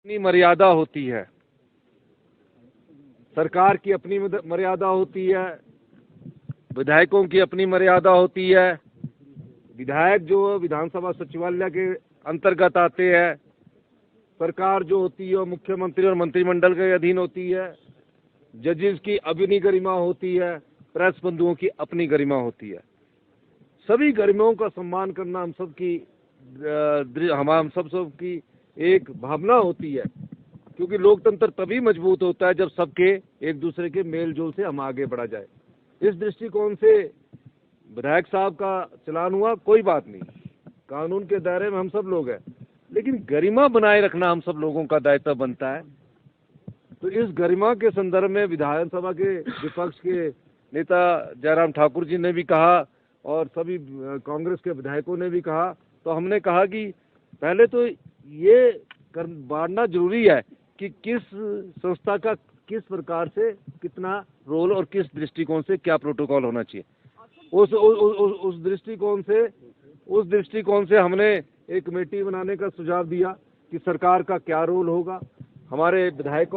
अपनी मर्यादा होती है, सरकार की अपनी मर्यादा होती है, विधायकों की अपनी मर्यादा होती है। विधायक जो विधानसभा सचिवालय के अंतर्गत आते हैं, सरकार जो होती है वो मुख्यमंत्री और मंत्रिमंडल के अधीन होती है। जजेस की अपनी गरिमा होती है, प्रेस बंधुओं की अपनी गरिमा होती है। सभी गरिमाओं का सम्मान करना हम सबकी एक भावना होती है, क्योंकि लोकतंत्र तभी मजबूत होता है जब सबके एक दूसरे के मेल जोल से हम आगे बढ़ा जाए। इस दृष्टिकोण से विधायक साहब का चलान हुआ, कोई बात नहीं, कानून के दायरे में हम सब लोग हैं, लेकिन गरिमा बनाए रखना हम सब लोगों का दायित्व बनता है। तो इस गरिमा के संदर्भ में विधानसभा के विपक्ष के नेता जयराम ठाकुर जी ने भी कहा और सभी कांग्रेस के विधायकों ने भी कहा, तो हमने कहा कि पहले तो ये बांटना जरूरी है कि किस संस्था का किस प्रकार से कितना रोल और किस दृष्टिकोण से क्या प्रोटोकॉल होना चाहिए। उस दृष्टिकोण से हमने एक कमेटी बनाने का सुझाव दिया कि सरकार का क्या रोल होगा, हमारे विधायक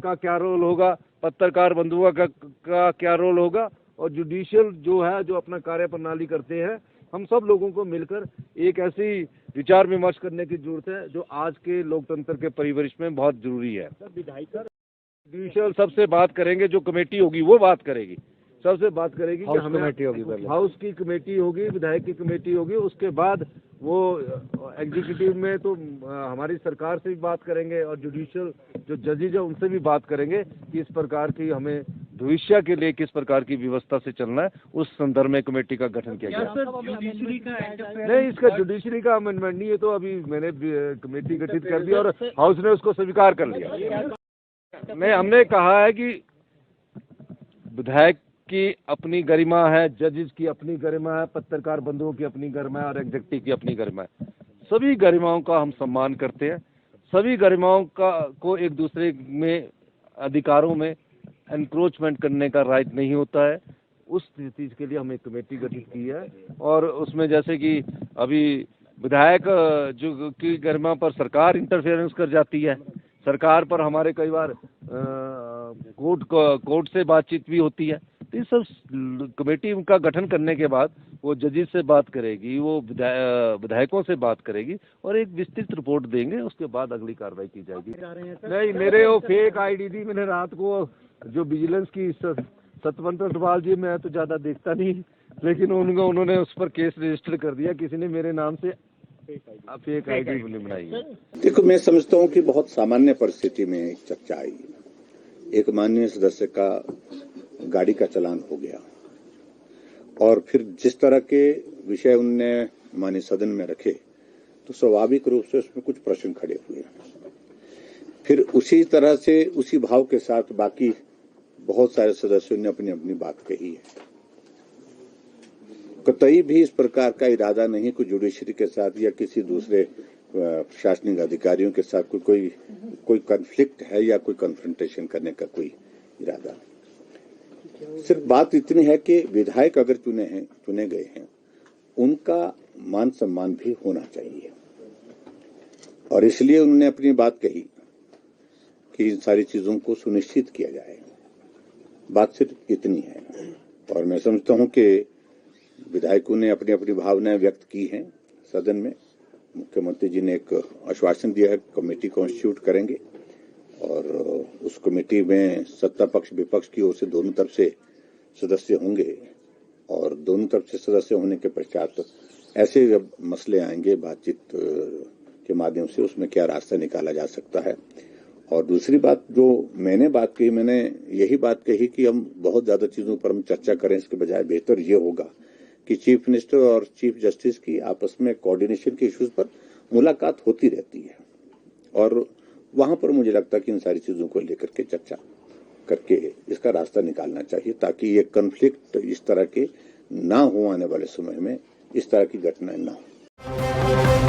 का क्या रोल होगा, पत्रकार बंधुओं का क्या रोल होगा, और जुडिशियल जो है जो अपना कार्य प्रणाली करते हैं, हम सब लोगों को मिलकर एक ऐसी विचार विमर्श करने की जरूरत है जो आज के लोकतंत्र के परिवेश में बहुत जरूरी है। जुडिशियल सबसे बात करेंगे, जो कमेटी होगी वो बात करेगी, सबसे बात करेगी कि हमें कमेटी होगी, हाउस की कमेटी होगी, विधायक की कमेटी होगी, उसके बाद वो एग्जीक्यूटिव में तो हमारी सरकार से भी बात करेंगे और जुडिशियल जो जजेज है उनसे भी बात करेंगे कि इस प्रकार की हमें भविष्य के लिए किस प्रकार की व्यवस्था से चलना है। उस संदर्भ में कमेटी का गठन किया गया। नहीं, इसका जुडिशरी का अमेंडमेंट नहीं है, तो अभी मैंने कमेटी गठित कर दी और हाउस ने उसको स्वीकार कर लिया। नहीं, हमने कहा है कि विधायक की अपनी गरिमा है, जजेस की अपनी गरिमा है, पत्रकार बंधुओं की अपनी गरिमा है और एग्जीक्यूटिव की अपनी गरिमा है। सभी गरिमाओं का हम सम्मान करते हैं। सभी गरिमाओं को एक दूसरे में अधिकारों में एनक्रोचमेंट करने का राइट नहीं होता है। उस चीज के लिए हमने कमेटी गठित की है और उसमें जैसे कि अभी विधायक जो की गरिमा पर सरकार इंटरफेरेंस कर जाती है, सरकार पर हमारे कई बार कोर्ट से बातचीत भी होती है। तो इस सब कमेटी का गठन करने के बाद वो जजेस से बात करेगी, वो विधायकों से बात करेगी और एक विस्तृत रिपोर्ट देंगे, उसके बाद अगली कार्रवाई की जाएगी। नहीं, मेरे वो फेक आईडी थी, मैंने रात को जो विजिलेंस की सतवंत डोभाल जी, मैं तो ज्यादा देखता नहीं, लेकिन उन्होंने उस पर केस रजिस्टर कर दिया, किसी ने मेरे नाम से फेक आईडी बनाई है। देखो, मैं समझता हूँ कि बहुत सामान्य परिस्थिति में एक चर्चा आई। एक माननीय सदस्य का गाड़ी का चालान हो गया और फिर जिस तरह के विषय उनने माननीय सदन में रखे, तो स्वाभाविक रूप से उसमें कुछ प्रश्न खड़े हुए। फिर उसी तरह से उसी भाव के साथ बाकी बहुत सारे सदस्यों ने अपनी अपनी बात कही है। कतई भी इस प्रकार का इरादा नहीं कि जुडिशरी के साथ या किसी दूसरे प्रशासनिक अधिकारियों के साथ कोई कॉन्फ्लिक्ट है या कोई कन्फ्रंटेशन करने का कोई इरादा। सिर्फ बात इतनी है कि विधायक अगर चुने गए हैं, उनका मान सम्मान भी होना चाहिए और इसलिए उन्होंने अपनी बात कही कि इन सारी चीजों को सुनिश्चित किया जाए। बात सिर्फ इतनी है और मैं समझता हूं कि विधायकों ने अपनी अपनी भावनाएं व्यक्त की हैं सदन में। मुख्यमंत्री जी ने एक आश्वासन दिया है, कमेटी कॉन्स्टिट्यूट करेंगे और उस कमेटी में सत्ता पक्ष विपक्ष की ओर से दोनों तरफ से सदस्य होंगे और दोनों तरफ से सदस्य होने के पश्चात ऐसे जब मसले आएंगे बातचीत के माध्यम से उसमें क्या रास्ता निकाला जा सकता है। और दूसरी बात जो मैंने बात कही, मैंने यही बात कही कि हम बहुत ज्यादा चीजों पर हम चर्चा करें, इसके बजाय बेहतर ये होगा कि चीफ मिनिस्टर और चीफ जस्टिस की आपस में कोऑर्डिनेशन के इश्यूज पर मुलाकात होती रहती है और वहां पर मुझे लगता है कि इन सारी चीजों को लेकर के चर्चा करके इसका रास्ता निकालना चाहिए ताकि ये कॉन्फ्लिक्ट इस तरह के ना हो, आने वाले समय में इस तरह की घटनाएं ना हो।